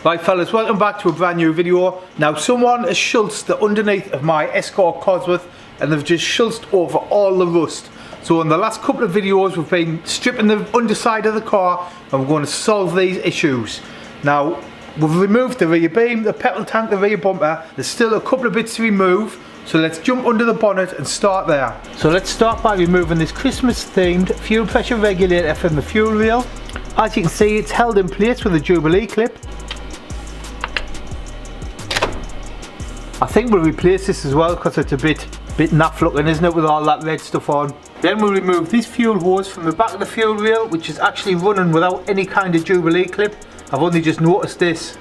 Right fellas, welcome back to a brand new video. Now someone has schultzed the underneath of my Escort Cosworth and they've just schultzed over all the rust. So in the last couple of videos we've been stripping the underside of the car and we're going to solve these issues. Now we've removed the rear beam, the petrol tank, the rear bumper. There's still a couple of bits to remove. So let's jump under the bonnet and start there. So let's start by removing this Christmas themed fuel pressure regulator from the fuel rail. As you can see, it's held in place with a Jubilee clip. I think we'll replace this as well because it's a bit naff looking, isn't it, with all that red stuff on. Then we'll remove this fuel hose from the back of the fuel rail, which is actually running without any kind of Jubilee clip. I've only just noticed this.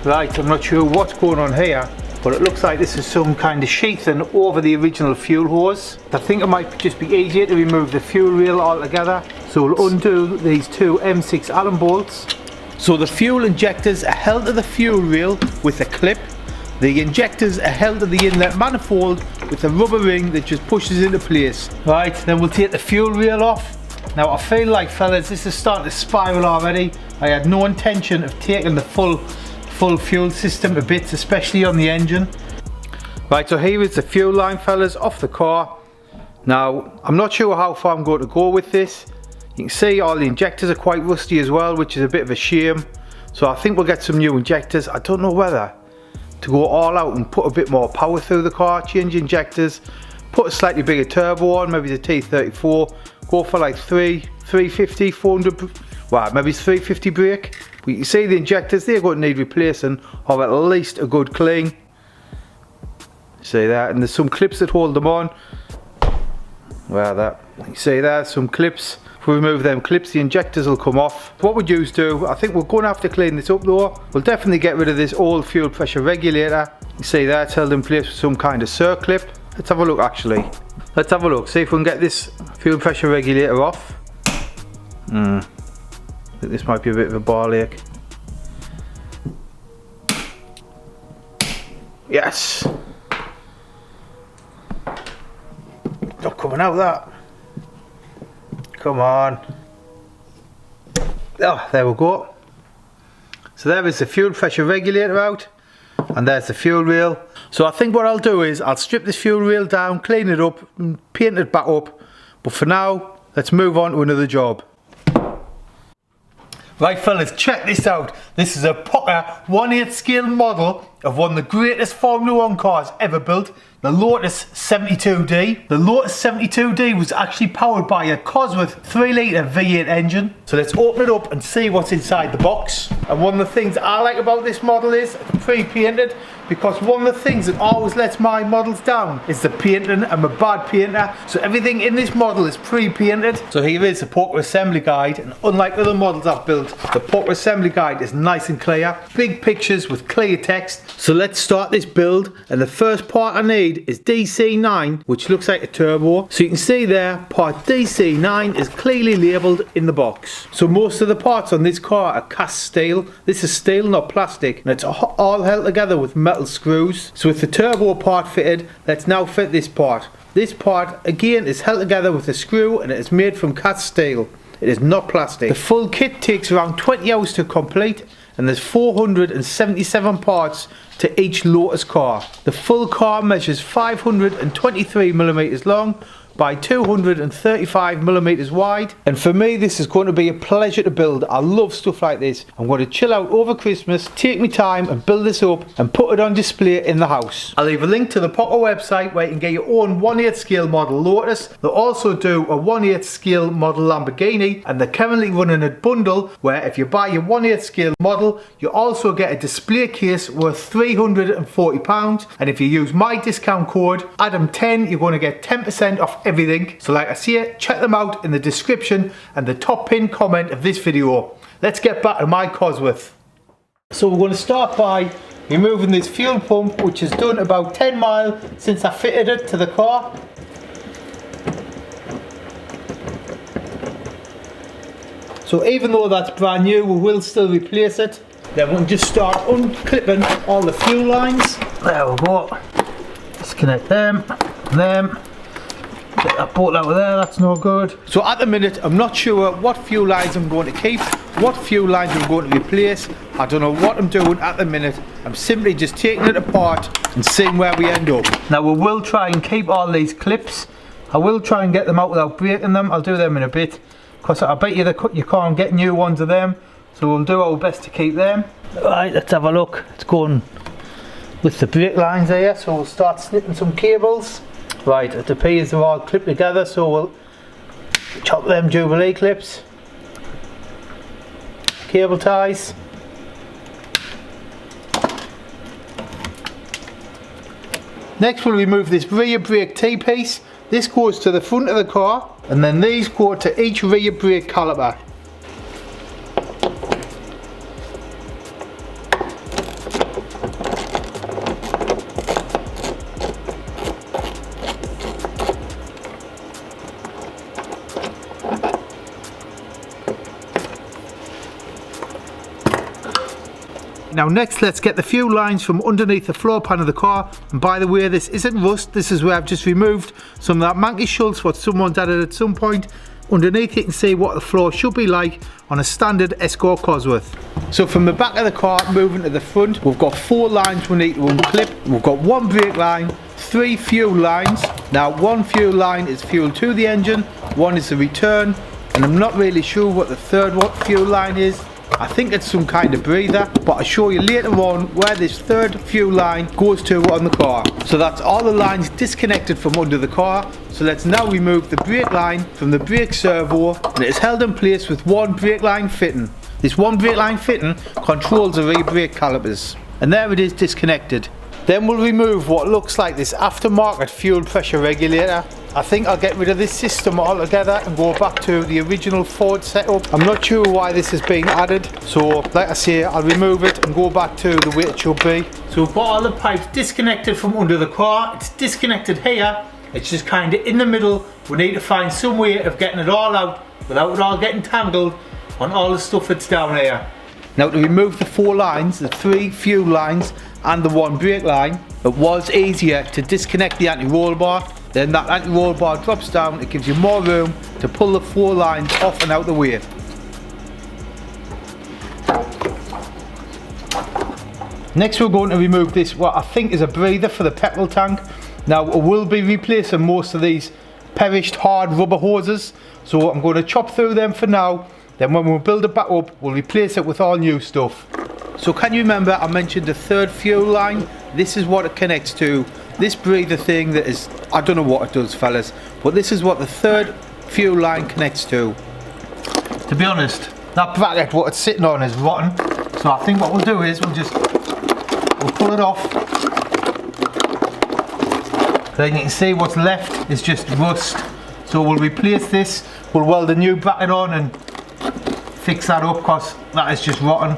Right, I'm not sure what's going on here, but it looks like this is some kind of sheathing over the original fuel hose. I think it might just be easier to remove the fuel rail altogether. So we'll undo these two M6 Allen bolts. So the fuel injectors are held to the fuel rail with a clip. The injectors are held to the inlet manifold with a rubber ring that just pushes into place. Right, then we'll take the fuel rail off. Now I feel like, fellas, this is starting to spiral already. I had no intention of taking the full fuel system to bits, especially on the engine. Right, so here is the fuel line, fellas, off the car. Now I'm not sure how far I'm going to go with this. You can see all the injectors are quite rusty as well, which is a bit of a shame. So I think we'll get some new injectors. I don't know whether to go all out and put a bit more power through the car, change injectors, put a slightly bigger turbo on, maybe the T34, go for like 350, 400, well, maybe it's 350 brake. But you can see the injectors, they're going to need replacing, or at least a good clean. See that? And there's some clips that hold them on. Well, that, you see there, some clips. If we remove them clips, the injectors will come off. What would you do? I think we're going to have to clean this up though. We'll definitely get rid of this old fuel pressure regulator. You see there, it's held in place with some kind of circlip. Let's have a look actually. Let's have a look, see if we can get this fuel pressure regulator off. I think this might be a bit of a ball ache. Yes! Not coming out, that. Come on. Oh, there we go. So there is the fuel pressure regulator out, and there's the fuel rail. So I think what I'll do is I'll strip this fuel rail down, clean it up, and paint it back up. But for now, let's move on to another job. Right fellas, check this out. This is a Pocher 1/8 scale model of one of the greatest Formula 1 cars ever built, the Lotus 72D. The Lotus 72D was actually powered by a Cosworth 3 litre V8 engine. So let's open it up and see what's inside the box. And one of the things I like about this model is it's pre-painted, because one of the things that always lets my models down is the painting. I'm a bad painter, so everything in this model is pre-painted. So here is the Pocher assembly guide, and unlike other models I've built, the Pocher assembly guide is nice and clear. Big pictures with clear text. So let's start this build, and the first part I need is DC9, which looks like a turbo. So you can see there, part DC9 is clearly labelled in the box. So most of the parts on this car are cast steel. This is steel, not plastic, and it's all held together with metal screws. So with the turbo part fitted, let's now fit this part. This part again is held together with a screw, and it is made from cast steel. It is not plastic. The full kit takes around 20 hours to complete, and there's 477 parts to each Lotus car. The full car measures 523mm long by 235mm wide, and for me this is going to be a pleasure to build. I love stuff like this. I'm going to chill out over Christmas, take my time and build this up and put it on display in the house. I'll leave a link to the Pocher website where you can get your own 1/8 scale model Lotus. They'll also do a 1/8 scale model Lamborghini, and they're currently running a bundle where if you buy your 1/8 scale model you also get a display case worth £340, and if you use my discount code ADAM10 you're going to get 10% off everything. So like I say, check them out in the description and the top pinned comment of this video. Let's get back to my Cosworth. So we're going to start by removing this fuel pump, which has done about 10 miles since I fitted it to the car. So even though that's brand new, we will still replace it. Then we'll just start unclipping all the fuel lines. There we go. Disconnect them. them. Get that bolt out of there, that's no good. So at the minute I'm not sure what fuel lines I'm going to keep, what fuel lines I'm going to replace. I don't know what I'm doing at the minute. I'm simply just taking it apart and seeing where we end up. Now we will try and keep all these clips. I will try and get them out without breaking them. I'll do them in a bit, because I bet you can't get new ones of them. So we'll do our best to keep them. Right, let's have a look. It's going with the brake lines here, so we'll start snipping some cables. Right, it appears they're all clipped together, so we'll chop them Jubilee clips. Cable ties. Next we'll remove this rear brake T-piece. This goes to the front of the car, and then these go to each rear brake caliper. Now next let's get the fuel lines from underneath the floor pan of the car, and by the way this isn't rust, this is where I've just removed some of that Manky Schultz what someone's added at some point. Underneath you can see what the floor should be like on a standard Escort Cosworth. So from the back of the car moving to the front, we've got 4 lines we need to unclip. We've got 1 brake line, 3 fuel lines. Now 1 fuel line is fuel to the engine, 1 is the return, and I'm not really sure what the third fuel line is. I think it's some kind of breather, but I'll show you later on where this third fuel line goes to on the car. So that's all the lines disconnected from under the car. So let's now remove the brake line from the brake servo, and it is held in place with 1 brake line fitting. This 1 brake line fitting controls the rear brake calipers, and there it is disconnected. Then we'll remove what looks like this aftermarket fuel pressure regulator. I think I'll get rid of this system altogether and go back to the original Ford setup. I'm not sure why this is being added, so like I say, I'll remove it and go back to the way it should be. So we've got all the pipes disconnected from under the car. It's disconnected here, it's just kind of in the middle. We need to find some way of getting it all out without it all getting tangled on all the stuff that's down here. Now to remove the 4 lines, the 3 fuel lines and the 1 brake line, it was easier to disconnect the anti-roll bar. Then that anti-roll bar drops down, it gives you more room to pull the 4 lines off and out the way. Next we're going to remove this, what I think is a breather for the petrol tank. Now we will be replacing most of these perished hard rubber hoses, so I'm going to chop through them for now. Then when we build it back up, we'll replace it with all new stuff. So can you remember I mentioned the third fuel line? This is what it connects to. This breather thing that is, I don't know what it does fellas, but this is what the third fuel line connects to. To be honest, that bracket what it's sitting on is rotten. So I think what we'll do is we'll pull it off. Then you can see what's left is just rust. So we'll replace this, we'll weld a new bracket on and fix that up because that is just rotten.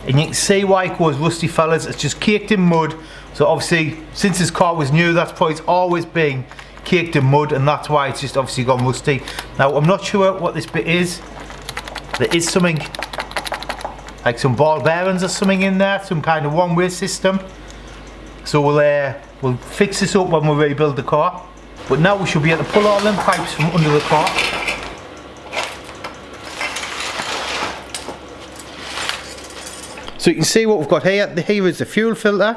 And you can see why it goes rusty fellas, it's just caked in mud. So obviously since this car was new, that's why it's always been caked in mud, and that's why it's just obviously gone rusty. Now I'm not sure what this bit is. There is something like some ball bearings or something in there, some kind of one-way system. So we'll fix this up when we rebuild the car. But now we should be able to pull all them pipes from under the car. So you can see what we've got here. Here is the fuel filter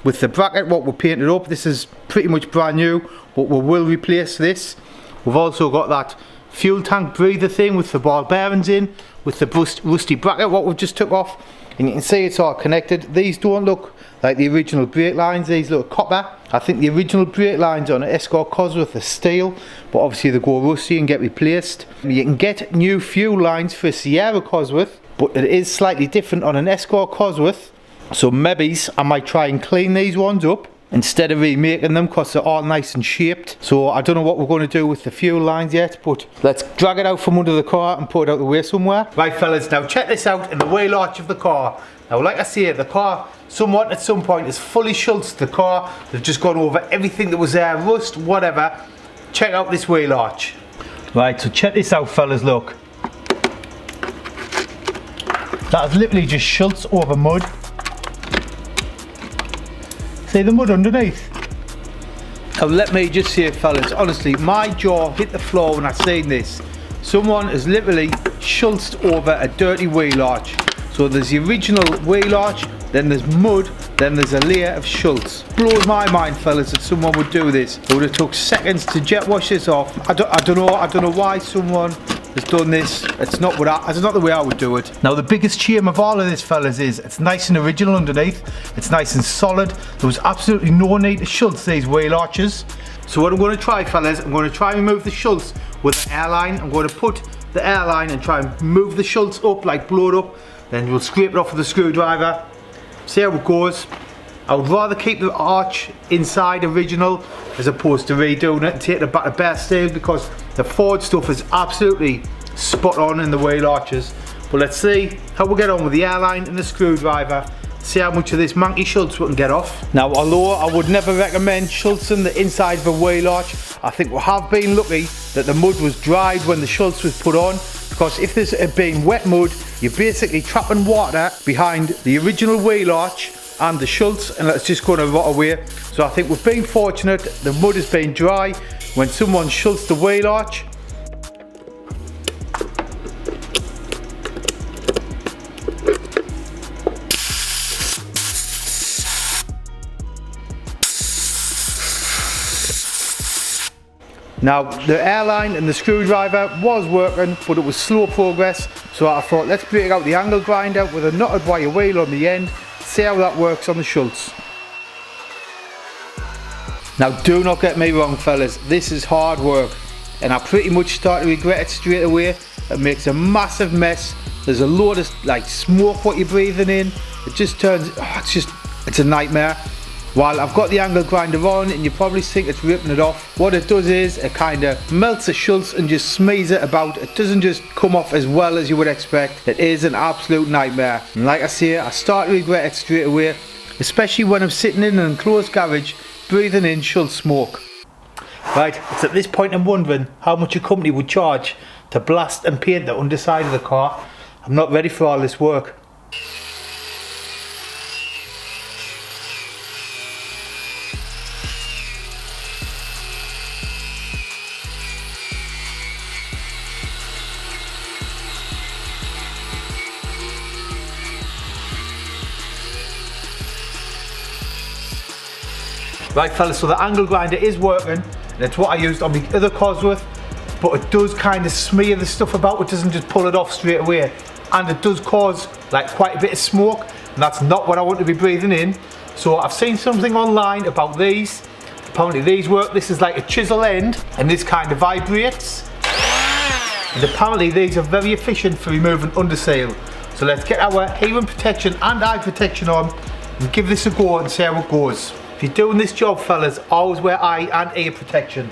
with the bracket what we painted up. This is pretty much brand new, but we will replace this. We've also got that fuel tank breather thing with the ball bearings in, with the rusty bracket what we've just took off. And you can see it's all connected. These don't look like the original brake lines, these look copper. I think the original brake lines on an Escort Cosworth are steel, but obviously they go rusty and get replaced. You can get new fuel lines for Sierra Cosworth, but it is slightly different on an Escort Cosworth. So maybe I might try and clean these ones up instead of remaking them because they're all nice and shaped. So I don't know what we're going to do with the fuel lines yet, but let's drag it out from under the car and put it out the way somewhere. Right fellas, now check this out in the wheel arch of the car. Now like I say, the car somewhat at some point is fully schultzed the car. They've just gone over everything that was there, rust, whatever. Check out this wheel arch. Right, so check this out fellas, look. That is literally just schultz over mud. See the mud underneath? Now let me just say, fellas, honestly, my jaw hit the floor when I seen this. Someone has literally schultzed over a dirty wheel arch. So there's the original wheel arch, then there's mud, then there's a layer of schultz. Blows my mind, fellas, that someone would do this. It would have took seconds to jet wash this off. I don't know why someone has done this. It's not the way I would do it. Now the biggest shame of all of this, fellas, is it's nice and original underneath. It's nice and solid. There was absolutely no need to schultz these wheel arches. So what I'm going to try, fellas, I'm going to try and remove the schultz with the airline. I'm going to put the airline and try and move the schultz up, like blow it up. Then we'll scrape it off with a screwdriver. See how it goes. I would rather keep the arch inside original as opposed to redoing it and taking it back to bare steel, because the Ford stuff is absolutely spot on in the wheel arches. But let's see how we get on with the airline and the screwdriver. See how much of this manky schultz we can get off. Now, although I would never recommend schultzing the inside of a wheel arch, I think we have been lucky that the mud was dried when the schultz was put on, because if this had been wet mud, you're basically trapping water behind the original wheel arch and the schultz, and it's just going to rot away. So I think we've been fortunate, the mud has been dry when someone schultzed the wheel arch. Now the airline and the screwdriver was working, but it was slow progress, so I thought let's break out the angle grinder with a knotted wire wheel on the end, see how that works on the schultz. Now do not get me wrong, fellas, this is hard work and I pretty much start to regret it straight away. It makes a massive mess. There's a load of like smoke what you're breathing in. It just turns, it's a nightmare. While I've got the angle grinder on and you probably think it's ripping it off, what it does is it kind of melts the schultz and just smears it about. It doesn't just come off as well as you would expect. It is an absolute nightmare. And like I say, I start to regret it straight away, especially when I'm sitting in an enclosed garage breathing in schultz smoke. Right, it's at this point I'm wondering how much a company would charge to blast and paint the underside of the car. I'm not ready for all this work. Right, fellas, so the angle grinder is working, and it's what I used on the other Cosworth, but it does kind of smear the stuff about. It doesn't just pull it off straight away, and it does cause like quite a bit of smoke, and that's not what I want to be breathing in. So I've seen something online about these. Apparently these work. This is like a chisel end, and this kind of vibrates, and apparently these are very efficient for removing underseal. So let's get our hearing protection and eye protection on and give this a go and see how it goes. If you're doing this job, fellas, always wear eye and ear protection.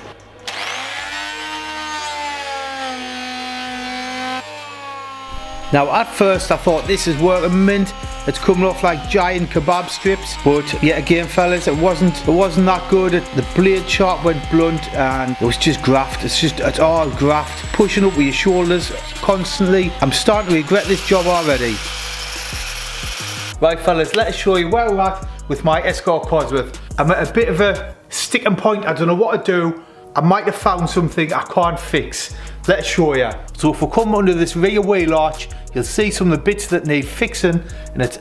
Now at first I thought this is working mint. It's coming off like giant kebab strips, but yet again, fellas, it wasn't that good. The blade sharp went blunt and it was just graft. It's all graft, pushing up with your shoulders constantly. I'm starting to regret this job already. Right, fellas, let us show you where we're at with my Escort Cosworth. I'm at a bit of a sticking point. I don't know what to do. I might have found something I can't fix. Let's show you. So if we come under this rear wheel arch, you'll see some of the bits that need fixing, and it's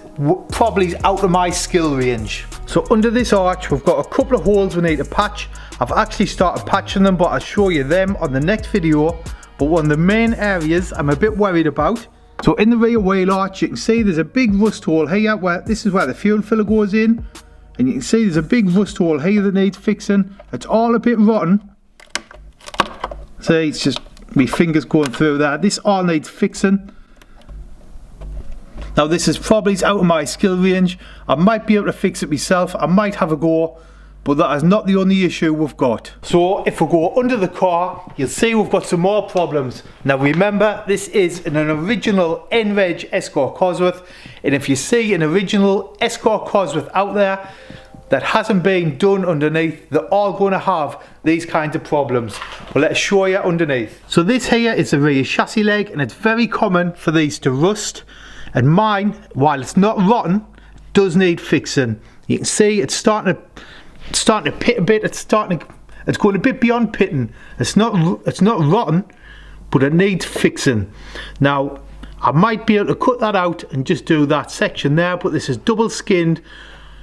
probably out of my skill range. So under this arch, we've got a couple of holes we need to patch. I've actually started patching them, but I'll show you them on the next video. But one of the main areas I'm a bit worried about. So in the rear wheel arch, you can see there's a big rust hole here where this is where the fuel filler goes in. And you can see there's a big rust hole here that needs fixing. It's all a bit rotten. See, it's just my fingers going through that. This all needs fixing. Now this is probably out of my skill range. I might be able to fix it myself. I might have a go, but that is not the only issue we've got. So if we go under the car, you'll see we've got some more problems. Now remember, this is an original NREG Escort Cosworth, and if you see an original Escort Cosworth out there that hasn't been done underneath, they're all going to have these kinds of problems. Well, let's show you underneath. So this here is the rear chassis leg, and it's very common for these to rust. And mine, while it's not rotten, does need fixing. You can see it's starting to pit a bit. It's starting to It's going a bit beyond pitting. It's not rotten, but it needs fixing. Now I might be able to cut that out and just do that section there, but this is double skinned,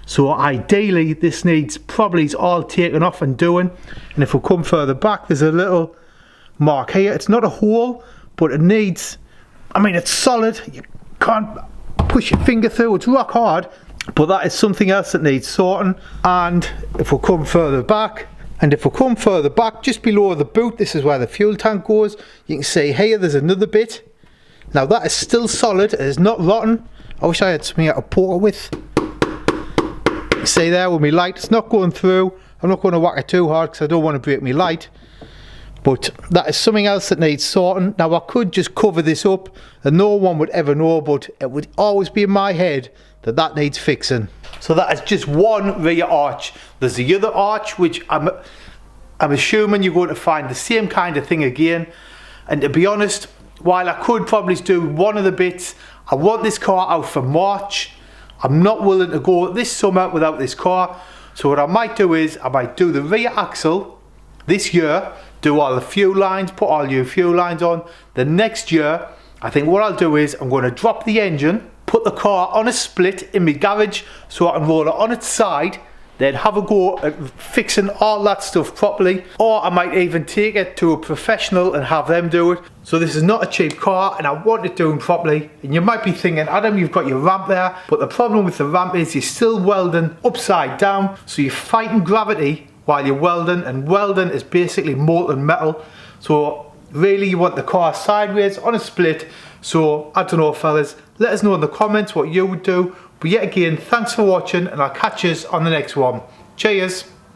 so ideally this needs probably all taken off and doing. And if we come further back, there's a little mark here. It's not a hole, but it needs, I mean, it's solid, you can't push your finger through, it's rock hard, but that is something else that needs sorting. And if we come further back, just below the boot, this is where the fuel tank goes. You can see here there's another bit. Now that is still solid, it is not rotten. I wish I had something I could poke it with. You see there with my light, it's not going through. I'm not going to whack it too hard because I don't want to break my light. But that is something else that needs sorting. Now I could just cover this up and no one would ever know, but it would always be in my head that that needs fixing. So that is just one rear arch. There's the other arch, which I'm assuming you're going to find the same kind of thing again. And to be honest, while I could probably do one of the bits, I want this car out for March. I'm not willing to go this summer without this car. So what I might do is, I might do the rear axle this year, do all the fuel lines, put all new fuel lines on. The next year, I think what I'll do is, I'm going to drop the engine, put the car on a split in my garage so I can roll it on its side, then have a go at fixing all that stuff properly. Or I might even take it to a professional and have them do it. So this is not a cheap car and I want it doing properly. And you might be thinking, Adam, you've got your ramp there, but the problem with the ramp is you're still welding upside down, so you're fighting gravity while you're welding, and welding is basically molten metal. So really you want the car sideways on a split. So I don't know, fellas, let us know in the comments what you would do. But yet again, thanks for watching and I'll catch you on the next one. Cheers.